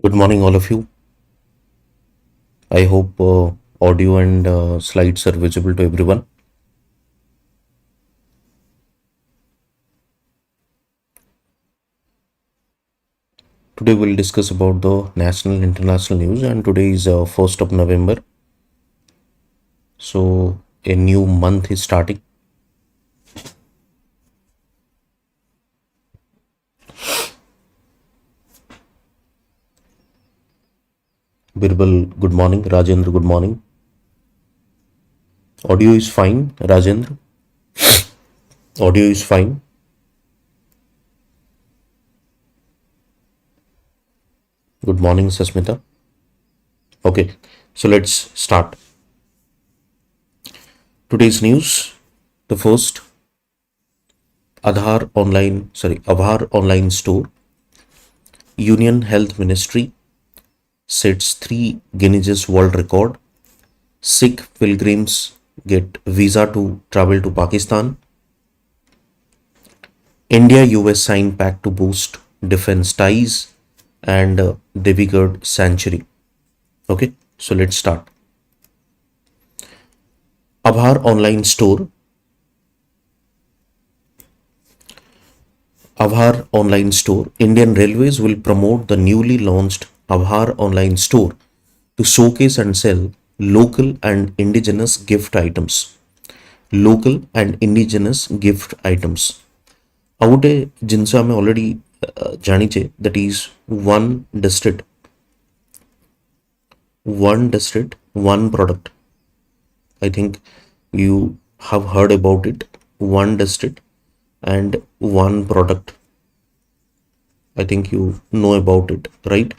Good morning, all of you. I hope audio and slides are visible to everyone. Today we'll discuss about the national and international news, and today is 1st of November. So a new month is starting. Birbal, good morning. Rajendra, good morning. Audio is fine, Rajendra. Audio is fine. Good morning, Sasmita. Okay, so let's start. Today's news. The first, Aabhar online store. Union Health Ministry sets 3 Guinness World Record. Sikh pilgrims get visa to travel to Pakistan. India-US sign pact to boost defense ties, and Debrigarh sanctuary. Okay, so let's start. Aabhar online store. Aabhar online store. Indian Railways will promote the newly launched Aabhar online store to showcase and sell local and indigenous gift items. Local and indigenous gift items. ଆଉ ଗୋଟେ ଜିନିଷ ଆମେ already ଜାଣିଛେ that is one district, one product. I think you have heard about it. One district and one product. I think you know about it, right?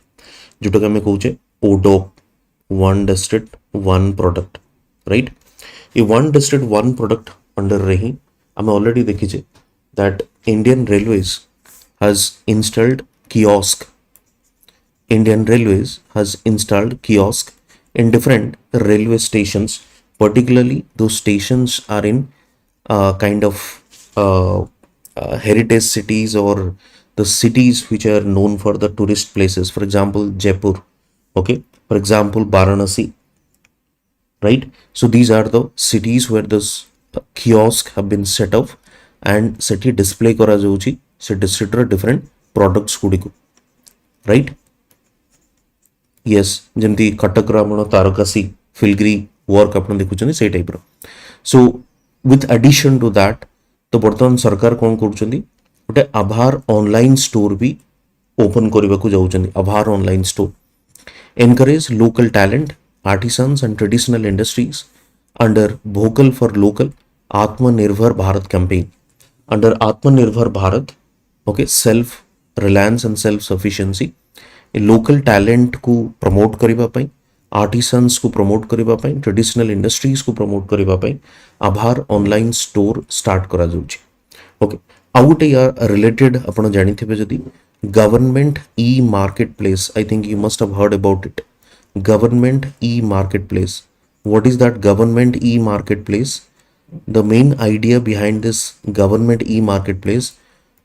जोटाक आमे कहूचे ODOP, one district, one product, right? ये one district, one product under रही आमे already देखीचे that Indian Railways has installed kiosk. Indian Railways has installed kiosk in different railway stations. Particularly, those stations are in kind of heritage cities or the cities which are known for the tourist places. For example, Jaipur. Okay. For example, Varanasi. Right. So these are the cities where this kiosk have been set up and सेठी display करा जाउची से डिस्ट्रिक्टर different products गुडी को, right? Yes, जेमती कटक रामण तारकासी फिलग्री वर्क आपण देखुचनी से टाइप रो. So with addition to that तो वर्तमान सरकार कोन करूचंदी गोटे आभार ऑनलाइन स्टोर भी ओपन करबा को जाउचंदी. Aabhar online store encourage local talent, artisans and traditional industries under vocal for local Atmanirbhar Bharat campaign. Under Atmanirbhar Bharat, okay, self reliance and self sufficiency, local talent को promote करिबा पाई, artisans को promote करिबा पाई, traditional industries को promote करिबा पाई आभार online store start करा जाउची. Okay, out या related आपण जानि थिबे जदी government e-marketplace. I think you must have heard about it. Government e-marketplace. What is that government e-marketplace? The main idea behind this government e-marketplace,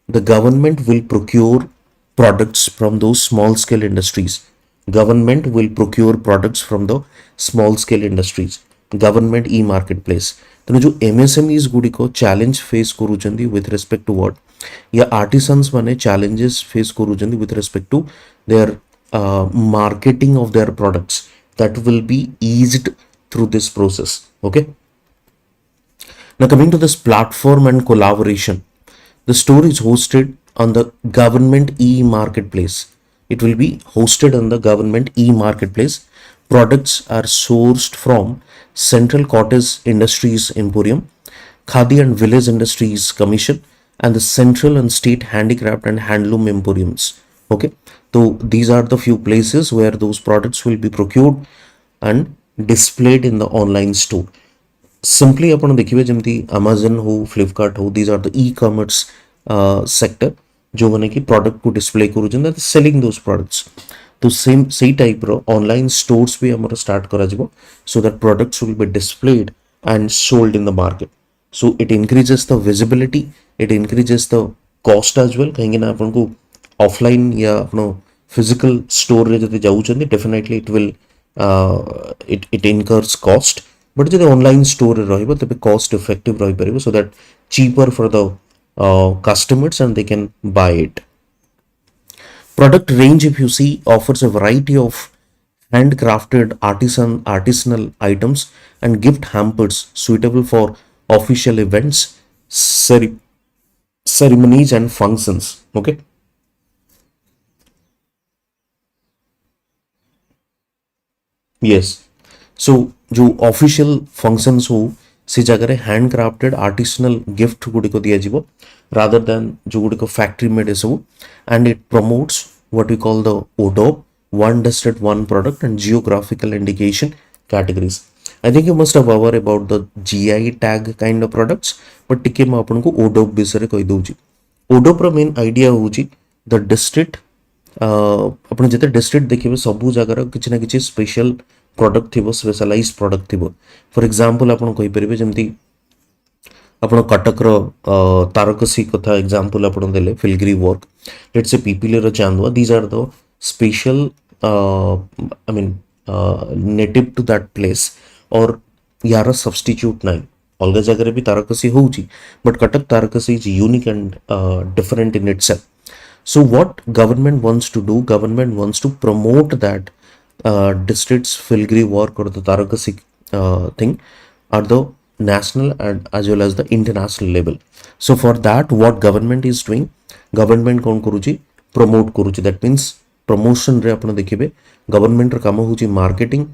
the government will procure products from those small scale industries. Government will procure products from the small scale industries. Government e-marketplace. तेणु जो MSMEs गुडी को challenge face करूचंदी with respect to what, या artisans माने challenges face करूचंदी with respect to their marketing of their products, that will be eased through this process. Okay. Now coming to this platform and collaboration, the store is hosted on the government e-marketplace. It will be hosted on the government e-marketplace. Products are sourced from Central Cottage Industries Emporium, Khadi and Village Industries Commission, and the Central and State Handicraft and Handloom Emporiums. Okay, so these are the few places where those products will be procured and displayed in the online store. Simply आपण देखिए जमती Amazon हो, Flipkart हो, these are the e-commerce sector जो माने कि product को display करूचन, selling those products. तो same type रो online stores भी हमारा start करा जिबो, so that products will be displayed and sold in the market. So it increases the visibility, it increases the cost as well. कहीं ना अपन को offline या अपनो physical store रे जदि जाउछन्ती definitely it will it incurs cost, but जदि online store रे रहिबो तबे cost effective रहि परिबो, so that cheaper for the customers and they can buy it. Product range, if you see, offers a variety of handcrafted artisanal items and gift hampers suitable for official events, ceremonies and functions. Okay. Yes. So जो official functions हो से जगह hand crafted artisanal gift गुड़िक दिज्व rather than जो गुड़िक factory made सब, and it promotes what we call the ODOP one district one product and geographical indication categories. I think you must have aware about the GI tag kind of products, but टिके मैं आपन को ODOP विषय कही दूची. ODOP रो main idea होची the district अपन जते डिस्ट्रिक्ट देखिबे सबु जगह किछि ना किछि स्पेशल प्रोडक्ट थिबो, स्पेशलाइज्ड प्रोडक्ट थिबो. फॉर एग्जांपल अपन कहि परिबे जेमति आपण कटक रो तारकसी कथा एग्जांपल आपण देले फिलग्री वर्क, लेट्स से पीपीले रो चांदवा, these are the special I mean native to that place, और यार substitute नहीं. अलग जगह भी तारकसी होची, but Cuttack tarakasi is unique and different in itself. So what government wants to do, government wants to promote that district's filigree work or the tarakasi thing are the national and as well as the international level. So for that what government is doing, government कौन करूची, promote करूची. That means promotion रे आपण देखिबे government र काम होची marketing,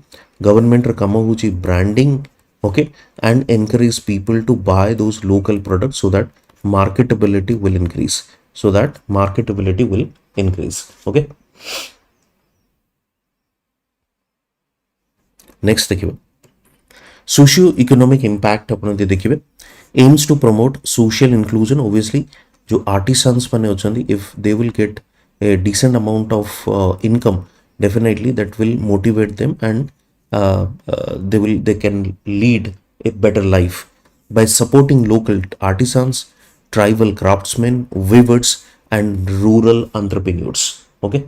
government र काम होची branding, okay, and encourage people to buy those local products so that marketability will increase, so that marketability will increase. Okay, next देखिबे सोशियो इकोनॉमिक इंपैक्ट आपण देखिबे. Aims to promote social inclusion. Obviously जो artisans माने होचंदी, if they will get a decent amount of income, definitely that will motivate them, and they can lead a better life by supporting local artisans, tribal craftsmen, weavers and rural entrepreneurs. Okay,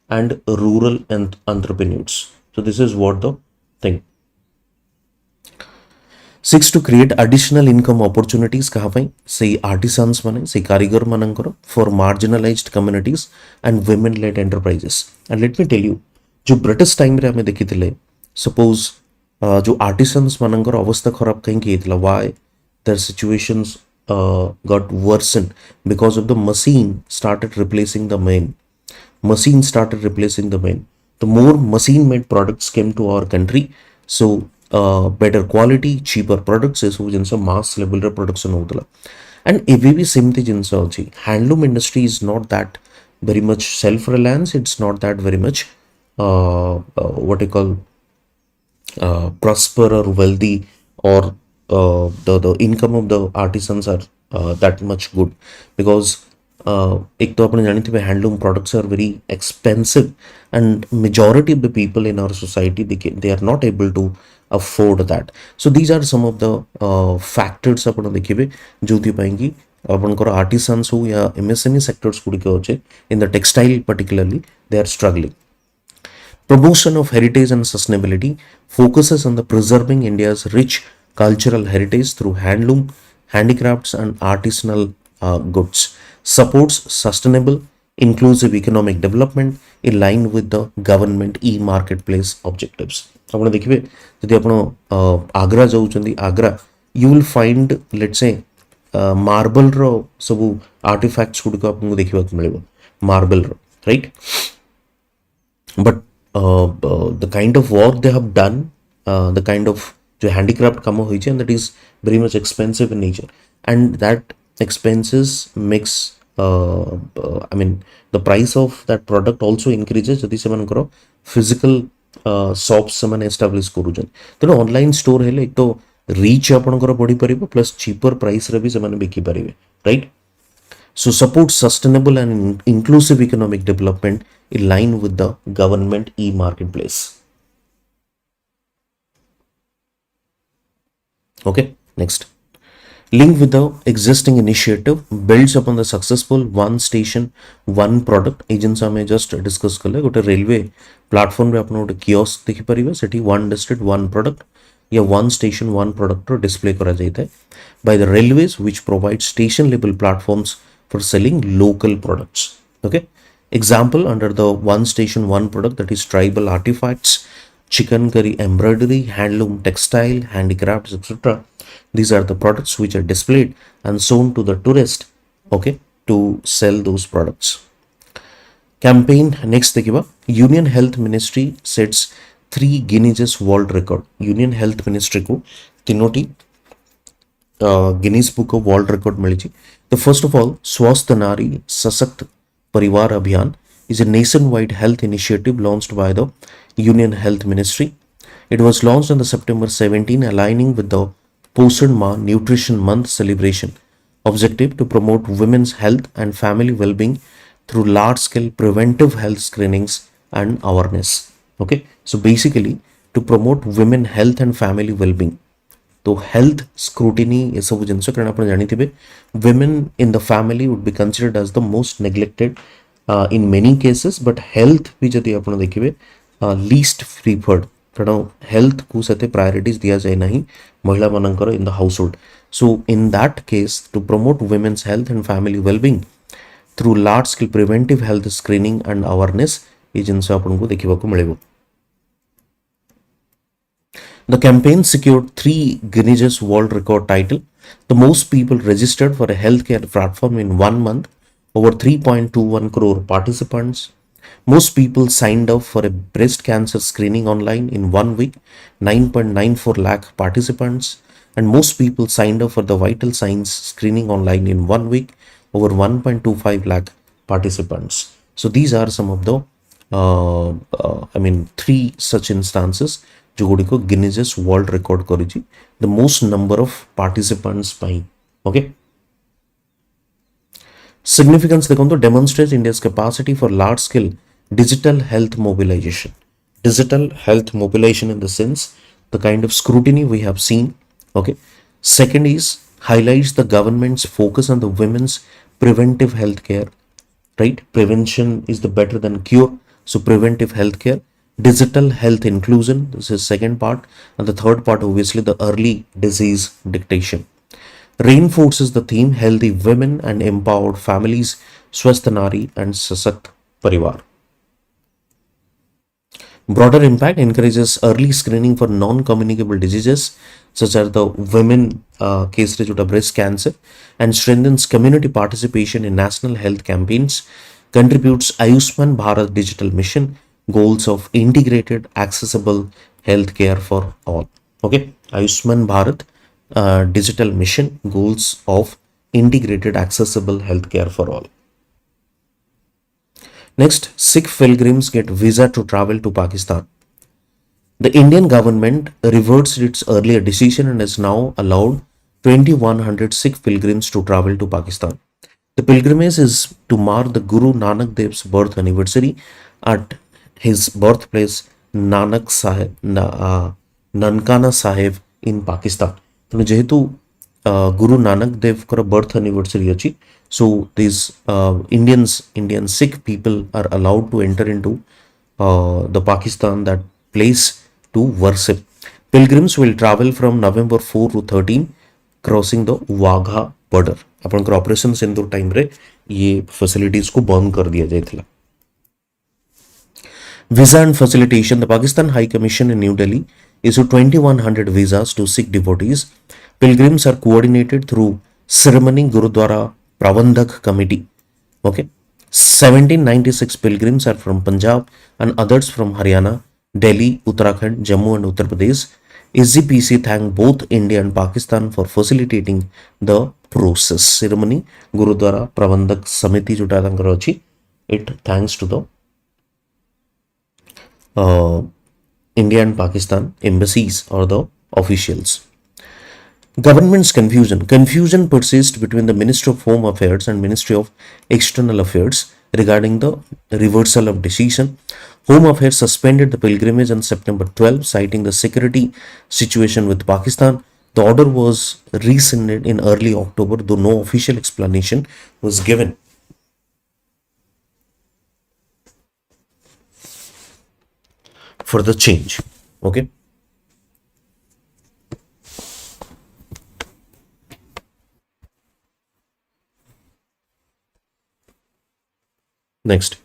and rural and entrepreneurs. So this is what the thing. 6 to create additional income opportunities कहाँ पाई से artisans माने से कारीगर मानकर for marginalized communities and women led enterprises. And let me tell you, जो British time रे हमें देखी थिले, suppose जो artisans मानकर अवस्था खराब कहीं की थिला, why their situations got worsened because of the machine started replacing the men. Machine started replacing the men. The more machine made products came to our country, so better quality, cheaper products is genus mass level रे production होतला. And एवे भी सेमती जिनस अछि. Handloom industry is not that very much self reliance, it's not that very much what I call prosper or wealthy, or the income of the artisans are that much good, because एक तो अपने जानी थे handloom products are very expensive, and majority of the people in our society they are not able to afford that. So these are some of the factors आपण देखिबे जोथि पाएंगी आपनकर artisans हो या एमएसएमई सेक्टर्स गुडिक होचे, in the textile particularly they are struggling. Promotion of heritage and sustainability focuses on the preserving India's rich cultural heritage through handloom, handicrafts and artisanal goods. Supports sustainable inclusive economic development in line with the government e-marketplace objectives. आपण देखिबे जदि आपण आगरा जाउचंदी, Agra you will find let's say marble रो सब artifacts गुडिक आपन देखिबा मिलबो, मार्बल रो, right. But the kind of work they have done, the kind of जो handicraft काम होइছে, and that is very much expensive in nature, and that expenses makes I mean the price of that product also increases जदि से मन करो physical shops से मन establish करूजन. तेनो online store हेले एक तो रीच आपनकर बढ़ी परिबो, प्लस चीपर प्राइस रे भी से मन बिकी परिबे, right. So support sustainable and inclusive economic development in line with the government e-marketplace. Okay, next. Linked with the existing initiative, builds upon the successful one station one product agency में just discuss कले गोटे railway platform रे आपण गोटे kiosk देखि परिबे सेठी one district one product या one station one product रो display करा जाइता by the railways which provide station level platforms for selling local products. Okay, example under the one station one product, that is tribal artifacts, chicken curry embroidery, handloom textile, handicrafts, etc. These are the products which are displayed and shown to the tourist, okay, to sell those products. Campaign next देखिबा Union Health Ministry sets 3 Guinness World Record. Union Health Ministry को तीनोटी Guinness Book of World Record milli. The first of all, स्वस्थ नारी सशक्त परिवार अभियान is a nationwide health initiative launched by the Union Health Ministry. It was launched on the September 17, aligning with the Poshan Ma Nutrition Month celebration objective to promote women's health and family well-being through large-scale preventive health screenings and awareness. Okay, so basically to promote women health and family well-being. तो health scrutiny ये सब जिनस कारण आप जानी थे women in the family would be considered as the most neglected in many cases, but health भी जदि आप देखिए least preferred कारण health को सते priorities दिया जाए नहीं महिला मानकर in the household. So in that case, to promote women's health and family well-being through large scale preventive health screening and awareness ये जिनस आपन को देखिबा को मिलेबो. The campaign secured 3 Guinness World Record title, the most people registered for a healthcare platform in 1 month, over 3.21 crore participants. Most people signed up for a breast cancer screening online in 1 week, 9.94 lakh participants. And most people signed up for the vital signs screening online in 1 week, over 1.25 lakh participants. So these are some of the, 3 such instances जो गुडी को Guinness world record करिछि the most number of participants पाई. Okay, significance देखो तो demonstrates India's capacity for large scale digital health mobilisation. Digital health mobilization in the sense the kind of scrutiny we have seen. Okay, second is highlights the government's focus on the women's preventive health care. Right, prevention is the better than cure, so preventive health care. Digital health inclusion, this is second part, and the third part obviously the early disease dictation. Reinforces the theme healthy women and empowered families, swasth nari and sasakt parivar. Broader impact encourages early screening for non-communicable diseases such as the women case of breast cancer, and strengthens community participation in national health campaigns. Contributes Ayushman Bharat digital mission goals of integrated accessible healthcare for all. Okay, Ayushman Bharat digital mission goals of integrated accessible healthcare for all. Next, Sikh pilgrims get visa to travel to Pakistan. The Indian government reverts its earlier decision and has now allowed 2100 Sikh pilgrims to travel to Pakistan. The pilgrimage is to mark the Guru Nanak Dev's birth anniversary at his birthplace Nanak Sahib, Nankana Sahib in Pakistan. तो जेहेतु Guru Nanak Dev का birth anniversary अछि, so these Indian Sikh people are allowed to enter into the Pakistan, that place, to worship. Pilgrims will travel from November 4 to 13, crossing the Wagha border. Upon operation Sindoor time रे ये facilities को बंद कर दिया जाइथिला. Visa and facilitation. The Pakistan High Commission in New Delhi issued 2100 visas to Sikh devotees. Pilgrims are coordinated through Ceremony Gurudwara Prabandhak Committee. Okay, 1796 pilgrims are from Punjab and others from Haryana, Delhi, Uttarakhand, Jammu and Uttar Pradesh. SGPC thanked both India and Pakistan for facilitating the process. Ceremony Gurudwara Prabandhak Samiti जो तांकर अछि, it thanks to the India and Pakistan embassies or the officials. Government's confusion persists between the Ministry of Home Affairs and Ministry of External Affairs regarding the reversal of decision. Home Affairs suspended the pilgrimage on September 12, citing the security situation with Pakistan. The order was rescinded in early October, though no official explanation was given. For the change. Okay. Next.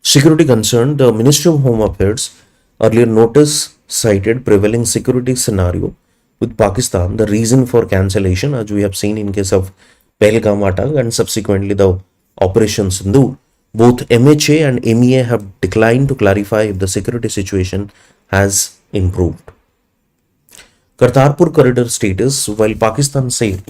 Security concern. The Ministry of Home Affairs earlier notice cited prevailing security scenario with Pakistan, the reason for cancellation, as we have seen in case of Pahalgam attack and subsequently the Operation Sindhu. Both MHA and MEA have declined to clarify if the security situation has improved. Kartarpur corridor status. While Pakistan said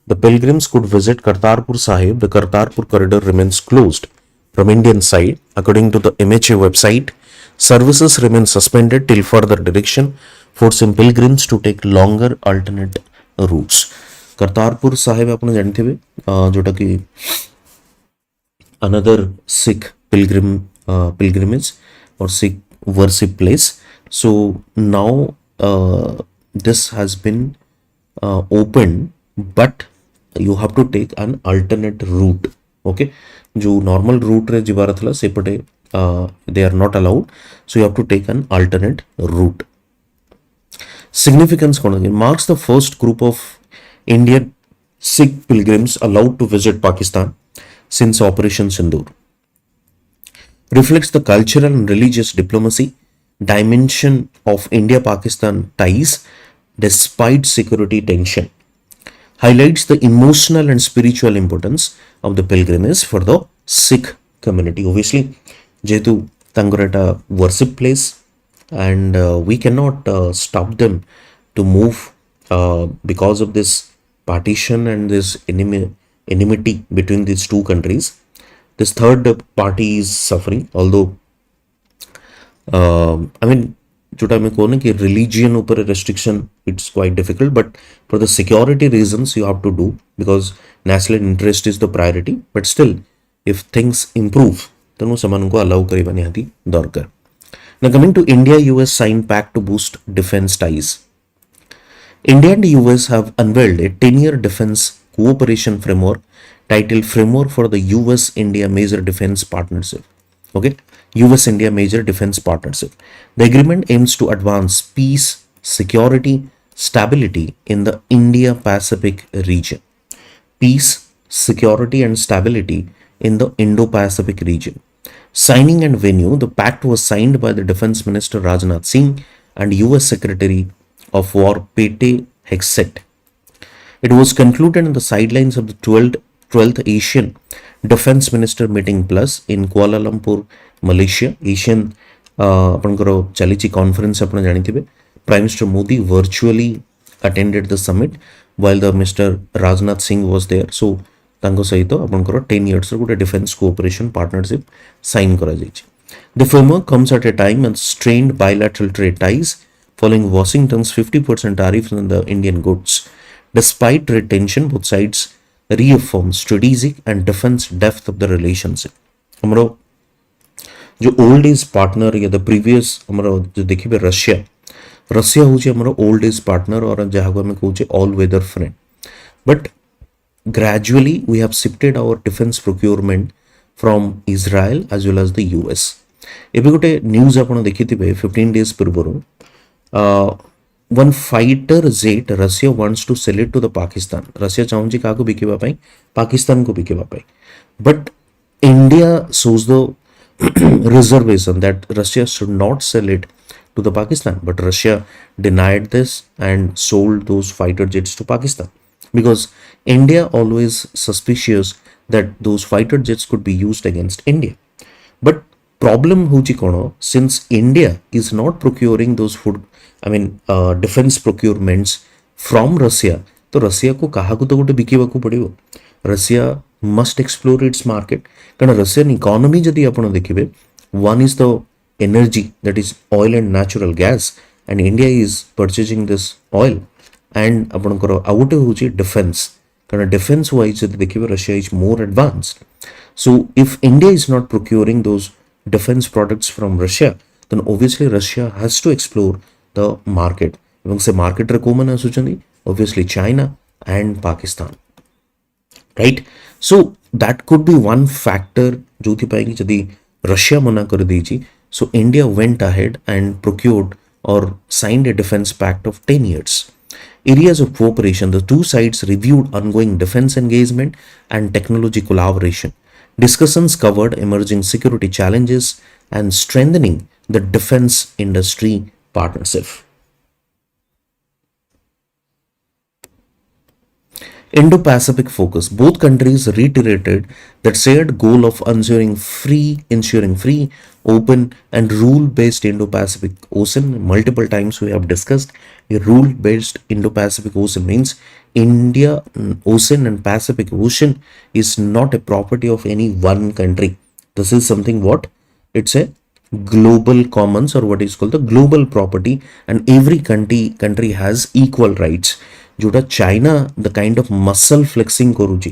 the pilgrims could visit Kartarpur Sahib, the Kartarpur corridor remains closed from Indian side. According to the MHA website, services remain suspended till further direction, forcing pilgrims to take longer alternate routes. Kartarpur Sahib ଆପଣ ଜାଣିଥିବେ जोटा कि another Sikh pilgrimage or Sikh worship place. So now this has been opened, but you have to take an alternate route. Okay, जो normal route रे जिबार थला सेपटे they are not allowed, so you have to take an alternate route. Significance marks the first group of Indian Sikh pilgrims allowed to visit Pakistan since Operation Sindoor. Reflects the cultural and religious diplomacy dimension of India-Pakistan ties despite security tension. Highlights the emotional and spiritual importance of the pilgrimage for the Sikh community. Obviously, jehetu tankar eta worship place, and we cannot stop them to move because of this partition and this enmity between these two countries. This third party is suffering, although I mean जोटा मैं कहूँ कि religion ऊपर restriction it's quite difficult, but for the security reasons you have to do because national interest is the priority. But still, if things improve, then ସେମାନଙ୍କୁ allow କରିବା ନିହାତି ଦରକାର. Now coming to India-US sign pact to boost defense ties. India and US have unveiled a 10-year defense cooperation framework titled Framework for the US-India Major Defense Partnership. Okay, US-India Major Defense Partnership. The agreement aims to advance peace, security, stability in the India-Pacific region. Peace, security and stability in the Indo-Pacific region. Signing and venue. The pact was signed by the Defense Minister Rajnath Singh and US Secretary of War Pete Hegseth. It was concluded on the sidelines of the 12th Asian Defense Minister Meeting Plus in Kuala Lumpur, Malaysia. Asian ଆପଣଙ୍କର ଚାଲିଛି conference ଆପଣ ଜାଣିଥିବେ. Prime Minister Modi virtually attended the summit while the Mr. Rajnath Singh was there. So ତାଙ୍କ ସହିତ ଆପଣଙ୍କର 10 years ଗୋଟେ defense cooperation partnership sign କରାଯାଇଛି. The framework comes at a time and strained bilateral trade ties following Washington's 50% tariffs on the Indian goods. Despite trade tension, both sides reaffirm strategic and defense depth of the relationship. हमारो जो old age partner या the previous हमारो जो देखिए Russia होची हमारो old age partner और जहाँ को हमें कहूँ all weather friend. But gradually we have shifted our defense procurement from Israel as well as the US. ଏବେ ଗୋଟେ ନ୍ୟୁଜ୍ ଆପଣ ଦେଖିଥିବେ 15 days ପୂର୍ବରୁ one fighter jet Russia wants to sell it to the Pakistan. Russia ଚାହୁଁଛି କାହାକୁ ବିକିବା ପାଇଁ ପାକିସ୍ତାନକୁ ବିକିବା ପାଇଁ. But India shows the reservation that Russia should not sell it to the Pakistan. But Russia denied this and sold those fighter jets to Pakistan. Because India always suspicious that those fighter jets could be used against India. But problem hochi kono, since India is not procuring those defense procurements from Russia, तो Russia को काहा को तो गोटे बिकिबा को पड़िबो. Russia must explore its market. कारण Russian economy जदि आपण देखिबे, one is the energy, that is oil and natural gas, and India is purchasing this oil. And ଆପଣଙ୍କର ଆଉ ଗୋଟେ ହେଉଛି defense. କାରଣ defense wise ଯଦି ଦେଖିବେ Russia is more advanced. So if India is not procuring those defense products from Russia, then obviously Russia has to explore the market. ଏବଂ ସେ ମାର୍କେଟରେ କୋଉମାନେ ଆସୁଛନ୍ତି? obviously China and Pakistan, right? So that could be one factor जोथि जदि Russia मना कर दीची, so India went ahead and procured or signed a defense pact of 10 years. Areas of cooperation: the two sides reviewed ongoing defense engagement and technology collaboration. Discussions covered emerging security challenges and strengthening the defense industry partnership. Indo-Pacific focus: both countries reiterated that shared goal of ensuring free, open, and rule-based Indo-Pacific Ocean. Multiple times we have discussed a rule-based Indo-Pacific Ocean means India Ocean and Pacific Ocean is not a property of any one country. This is something what? It's a global commons, or what is called the global property, and every country has equal rights. जोटा China the kind of muscle flexing करूची,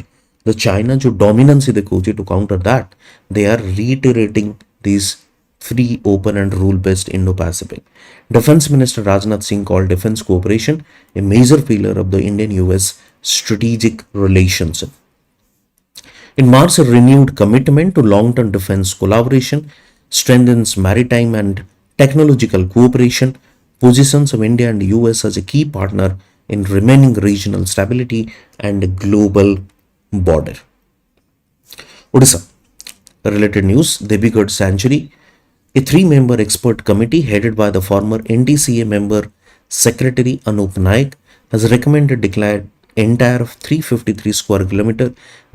the China जो dominance देखुची, to counter that they are reiterating this free, open and rule-based Indo-Pacific. Defense Minister Rajnath Singh called defense cooperation a major pillar of the Indian-US strategic relations. In March, a renewed commitment to long-term defense collaboration strengthens maritime and technological cooperation, positions of India and US as a key partner in remaining regional stability and global border. Odisha. Related news: Debrigarh Sanctuary. A three-member expert committee headed by the former NTCA member Secretary Anup Naik has recommended declared entire of 353 square kilometer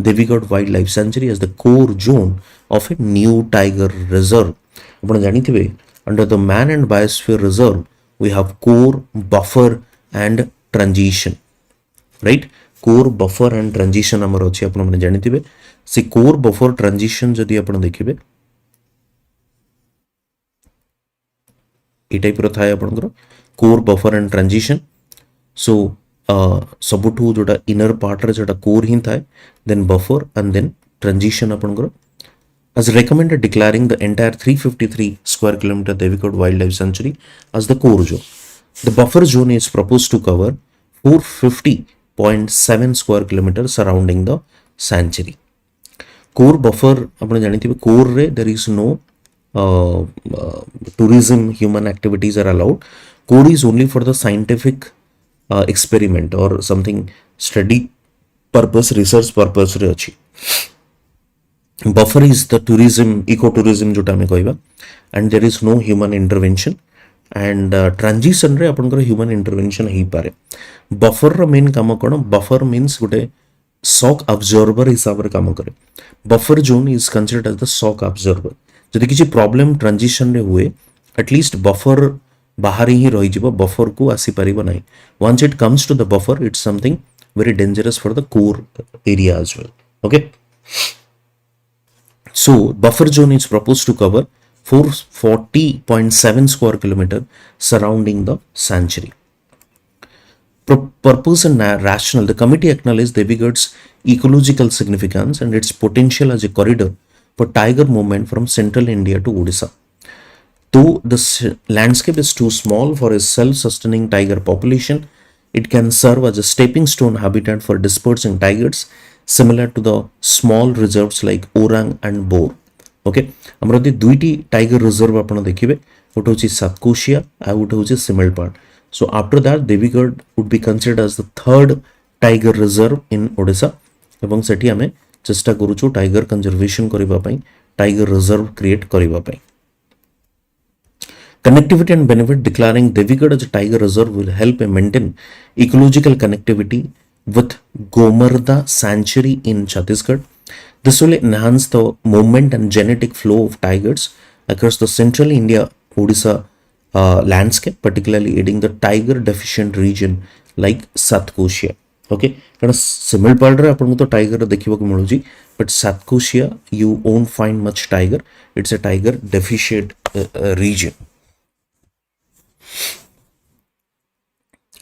Debrigarh Wildlife Sanctuary as the core zone of a new tiger reserve. ଆପଣ ଜାଣିଥିବେ, under the Man and Biosphere Reserve we have core, buffer and transition, right? Core, buffer and transition ଆମର ଅଛି, ଆପଣ ମାନେ ଜାଣିଥିବେ। ସେ core, buffer, transition ଯଦି ଆପଣ ଦେଖିବେ এই টাইপର ଥାଏ ଆପଣଙ୍କର core, buffer and transition. So ସବୁଠୁ ଯୋଉଟା ଇନର ପାର୍ଟରେ ଯୋଉଟା କୋର୍ ହିଁ ଥାଏ, then buffer and then transition ଆପଣଙ୍କର। as recommended declaring the entire 353 square kilometer Debrigarh Wildlife Sanctuary as the core zone. The buffer zone is proposed to cover 450.7 square kilometers surrounding the sanctuary. Core buffer ଆପଣ ଜାଣିଥିବେ, core ରେ there is no tourism, human activities are allowed. Core is only for the scientific experiment or something study purpose, research purpose रे अछि. Buffer is the tourism, ecotourism जोटा ଆମେ कहबा, and there is no human intervention. And transition रे आपनकर human intervention ही पारे. Buffer ର main काम कोन? Buffer means गोटे shock absorber हिसाब रे काम करे. Buffer zone is considered as the shock absorber. जदि किसी प्रॉब्लम ट्रांजिशन रे हुए, एटलीस्ट बफर बाहर ही रही जिवो, बफर को आसी परिबो नाही. Once it comes to the buffer, it's something very dangerous for the core area as well. Okay, so buffer zone is proposed to cover 440.7 square kilometer surrounding the sanctuary. Purpose and rationale: the committee acknowledged Debrigarh's ecological significance and its potential as a corridor for tiger movement from central India to Odisha. Though the landscape is too small for a self-sustaining tiger population, it can serve as a stepping stone habitat for dispersing tigers, similar to the small reserves like Orang and Boar. Okay, हमरा दे दुईटी tiger reserve आपण देखिबे, गोटे होची सातकोशिया आ गोटे होची सिमलपाल. So after that, Debrigarh would be considered as the third tiger reserve in Odisha. ଏବଂ ସେଠି ଆମେ चेष्टा करूछु टाइगर कंजर्वेशन करिबा पई, टाइगर रिजर्व क्रिएट करिबा पई. Connectivity and benefit: declaring Debrigarh as a tiger reserve will help maintain ecological connectivity with Gomarda Sanctuary in Chhattisgarh. This will enhance the movement and genetic flow of tigers across the central India Odisha landscape, particularly aiding the tiger deficient region like Satkoshia. Okay, कारण सिमलपाल रे आपन तो tiger देखिबा को मिलुजी, but सातकोशिया you won't find much tiger. It's a tiger deficient region.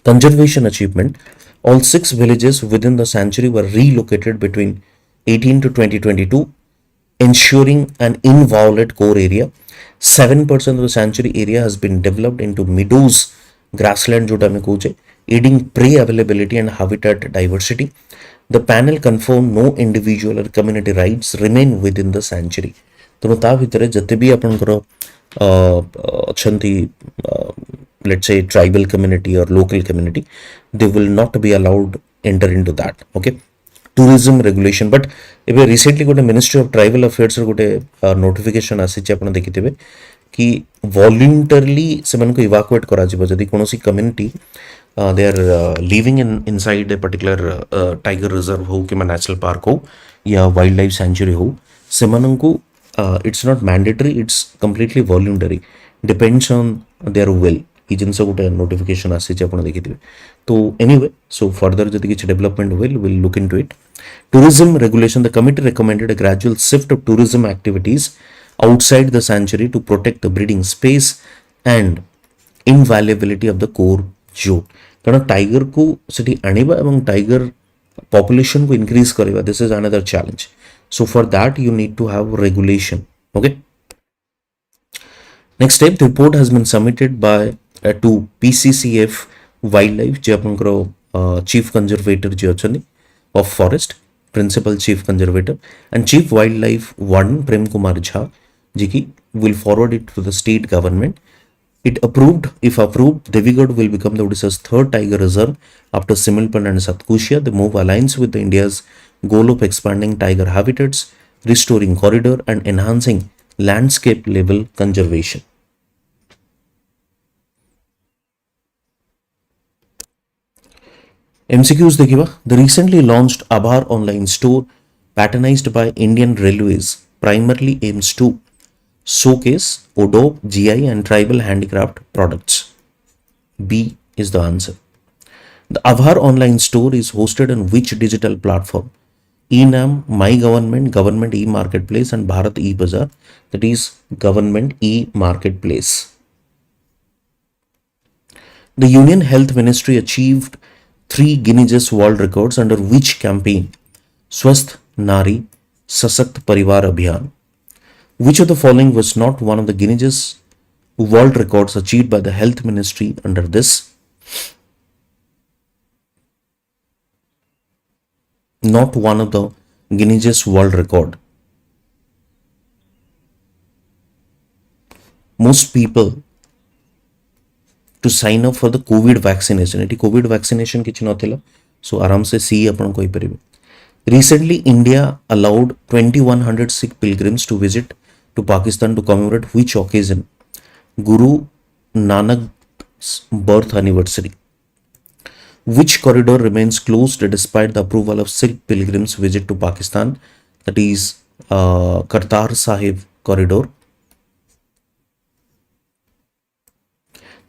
Conservation achievement: all 6 villages within the sanctuary were relocated between 18 to 2022, ensuring an inviolate core area. 7% of the sanctuary area has been developed into meadows, grassland जोटा में कहूचे, aiding prey availability and habitat diversity. The panel confirmed no individual or community rights remain within the sanctuary. ତେଣୁ ତା ଭିତରେ ଯେତେ ବି ଆପଣଙ୍କର ଅଛନ୍ତି let's say tribal community or local community, they will not be allowed enter into that. Okay, tourism regulation, but ଏବେ recently ଗୋଟେ ministry of tribal affairs ର ଗୋଟେ notification ଆସିଛି, ଆପଣ ଦେଖିଥିବେ कि voluntarily ସେମାନଙ୍କୁ evacuate କରାଯିବ ଯଦି କୌଣସି community they are living inside a particular tiger reserve हो कि national park हो या wildlife sanctuary हो, ସେମାନଙ୍କୁ it's not mandatory, it's completely voluntary, depends on their will. ये जिनसे गोटे नोटिफिकेशन आसी आपण देखिथिबे. तो एनीवे, सो फर्दर जदि किछ development will look into it. Tourism regulation, the committee recommended a gradual shift of tourism activities outside the sanctuary to protect the breeding space and inviolability of the core zoo. कारण tiger को सेठी आनिबा एवं tiger population को increase करेगा, this is another challenge. So for that you need to have regulation. Okay. Next step, the report has been submitted by to PCCF wildlife जे आपनकर chief conservator J अछनी of forest, principal chief conservator and chief wildlife warden Prem Kumar Jha जी की will forward it to the state government. It approved, if approved, Debrigarh will become the Odisha's third tiger reserve after Similpan and Satkushia. The move aligns with India's goal of expanding tiger habitats, restoring corridor and enhancing landscape level conservation. MCQs देखिबा. The recently launched Aabhar online store patronized by Indian Railways primarily aims to showcase Odop, GI and tribal handicraft products. B is the answer. The Aabhar online store is hosted on which digital platform? eNAM, My Government, Government e-Marketplace and Bharat e-Bazaar, that is Government e-Marketplace. The Union Health Ministry achieved 3 Guinness World Records under which campaign? Swasth Nari Sasakt Parivar Abhiyan. Which of the following was not one of the Guinness World Records achieved by the Health Ministry under this? Not one of the Guinness World Record. Most people to sign up for the COVID vaccination. It COVID vaccination किछि नथिला, so आराम से सी आपण कोइ परिबे. Recently, India allowed 2100 Sikh pilgrims to visit to Pakistan to commemorate which occasion? Guru Nanak's birth anniversary. Which corridor remains closed despite the approval of Sikh pilgrims visit to Pakistan? That is Kartar Sahib corridor.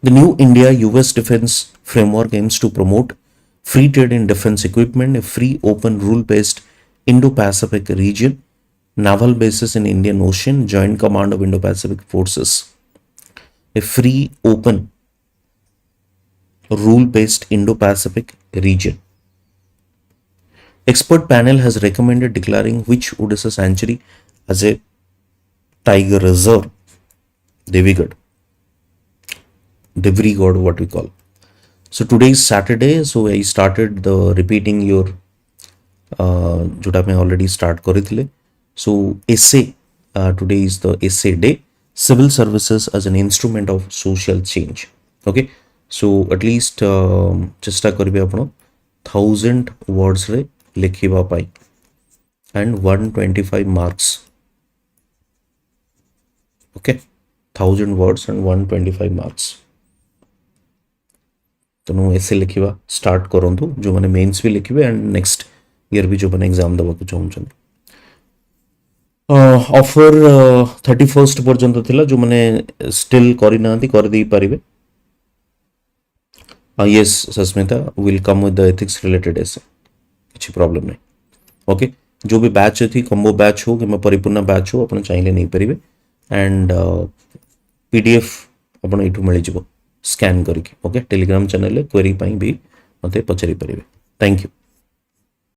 The new India-US defense framework aims to promote free trade in defense equipment, a free, open, rule-based Indo-Pacific region, naval bases in Indian Ocean, joint command of Indo-Pacific forces. A free, open, rule-based Indo-Pacific region. Expert panel has recommended declaring which Odisha sanctuary as a tiger reserve? Debrigarh, what we call. So today is Saturday, so I started the repeating your जोटा मैं already start करिथिले. So essay, today is the essay day. Civil services as an instrument of social change. Okay, so at least चेष्टा करिबे आपण 1000 words रे लिखिबा पाई and 125 marks. Okay, 1000 words and 125 marks. तेणु एसे लिखा start करूँ जो मैंने मेन्स भी लिखे एंड नेक्स्ट ईयर भी जो मैंने एग्जाम देवा चाहूँ. ऑफर 31 पर्यंत थिला, जो मैंने स्टिल करना कर दे पारे. Yes Sasmita will come with the ethics related essay, किसी प्रॉब्लम नहीं. ओके, जो भी बैच थी कॉम्बो बैच हो कि परिपूर्ण बैच हो आप चाहिए नहीं पारे एंड पीडीएफ आप ये मिल जाव स्कैन करके. ओके, टेलीग्राम चैनल क्वेरी भी मत पचारि पारे. Thank you.